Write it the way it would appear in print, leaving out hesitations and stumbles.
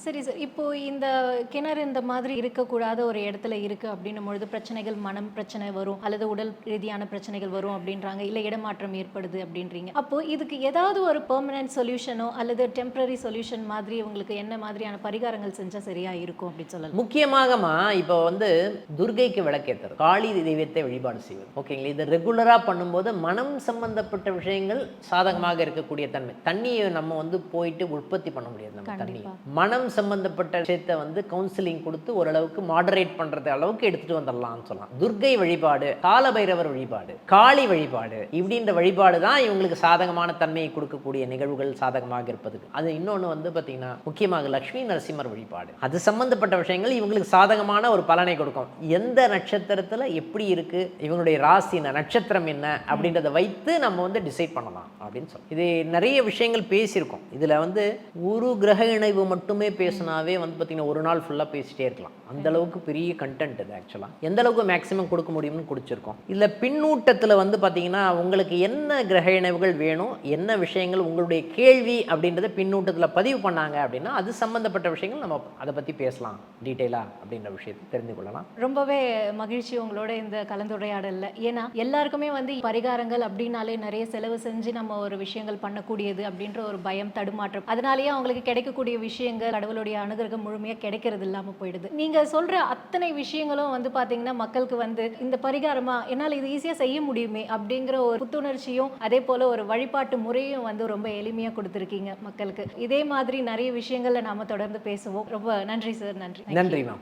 சரி சார். இப்போ இந்த கிணறு இந்த மாதிரி இருக்கக்கூடாத ஒரு இடத்துல இருக்கு அப்படின்னும் பொழுது பிரச்சனைகள், மனம் பிரச்சனை வரும் அல்லது உடல் ரீதியான பிரச்சனைகள் வரும் அப்படின்றாங்க. இல்ல இடமாற்றம் ஏற்படுது அப்படின்றீங்க. அப்போ இதுக்கு ஏதாவது ஒரு பெர்மனன்ட் சொல்யூஷனோ அல்லது டெம்பரரி சொல்யூஷன் மாதிரி உங்களுக்கு என்ன மாதிரியான பரிகாரங்கள் செஞ்சா சரியா இருக்கும் அப்படின்னு சொல்லலாம்? முக்கியமாகமா இப்போ வந்து துர்க்கைக்கு விளக்கேற்றுறது, காளி தெய்வத்தை வழிபாடு செய்வது, ஓகேங்களா? இது ரெகுலராக பண்ணும்போது மனம் சம்பந்தப்பட்ட விஷயங்கள் சாதகமாக இருக்கக்கூடிய தன்மை. தண்ணியை நம்ம வந்து போயிட்டு உற்பத்தி பண்ண முடியாது. நம்ம தண்ணி மனம் சம்பந்தப்பட்ட விஷயத்தை வந்து கவுன்சிலிங் கொடுத்து ஓரளவுக்கு மாடரேட் பண்றது அளவுக்கு எடுத்துட்டு வந்துடலாம்னு சொல்லலாம். துர்க்கை வழிபாடு, காலபைரவர் வழிபாடு, காளி வழிபாடு, இப்படின்ற வழிபாடு தான் இவங்களுக்கு சாதகமான தன்மையை கொடுக்கக்கூடிய நிகழ்வுகள் சாதகமாக இருப்பதுக்கு. அது இன்னொன்று வந்து பார்த்தீங்கன்னா முக்கியமாக லட்சுமி நரசிம்மர் வழிபாடு, அது சம்பந்தப்பட்ட விஷயங்கள் இவங்களுக்கு சாதகமான ஒரு பலனை கொடுக்கும். எந்த நட்சத்திரத்தில் எப்படி இருக்கு, இவங்களுடைய ராசி என்ன, நட்சத்திரம் என்ன அப்படின்றத வைத்து நம்ம வந்து டிசைட் பண்ணலாம் அப்படின்னு சொல்லலாம். இது நிறைய விஷயங்கள் பேசியிருக்கோம். இதில் வந்து ஒரு கிரக இணைவு மட்டுமே பேசினாவே வந்து பார்த்தீங்கன்னா ஒரு நாள் ஃபுல்லாக பேசிட்டே இருக்கலாம். அந்த அளவுக்கு பெரிய கண்டென்ட் இது. ஆக்சுவலாக எந்த அளவுக்கு மேக்ஸிமம் கொடுக்க முடியும்னு கொடுத்துருக்கோம். இதில் பின்னூட்டத்தில் வந்து பார்த்தீங்கன்னா உங்களுக்கு என்ன கிரக இணைவுகள் வேணும், என்ன விஷயங்கள் உங்களுடைய கேள்வி அப்படின்றத பின்னூட்டத்தில் பதிவு பண்ணாங்க அப்படின்னா அது சம்மந்தப்பட்ட விஷயங்கள் நம்ம அதை பற்றி பேசலாம் டீட்டெயிலாக அப்படின்ற விஷயத்தை தெரிந்து கொள்ளலாம். ரொம்பவே மகிழ்ச்சி உங்களோட இந்த கலந்துரையாடலில். ஏன்னா எல்லாருக்குமே வந்து பரிகாரங்கள் அப்படின்னாலே நிறைய செலவு செஞ்சு நம்ம ஒரு விஷயங்கள் பண்ணக்கூடியது அப்படின்ற ஒரு பயம், தடுமாற்றம், அதனாலேயே அவங்களுக்கு கிடைக்கக்கூடிய விஷயங்கள் கடவுளுடைய அனுகிரகம் முழுமையாக கிடைக்கிறது இல்லாமல் போயிடுது. நீங்கள் சொல்கிற அத்தனை விஷயங்களும் வந்து பார்த்தீங்கன்னா மக்களுக்கு வந்து இந்த பரிகாரமா என்னால் இது ஈஸியாக செய்ய முடியுமே அப்படிங்கிற ஒரு புத்துணர்ச்சியும் அதே போல் ஒரு வழிபாட்டு முறையும் வந்து ரொம்ப எளிமையாக கொடுத்துருக்கீங்க மக்களுக்கு. இதே மாதிரி நிறைய விஷயங்களில் நாம் தொடர்ந்து பேசுவோம். ரொம்ப நன்றி சார். நன்றி. நன்றி மேம்.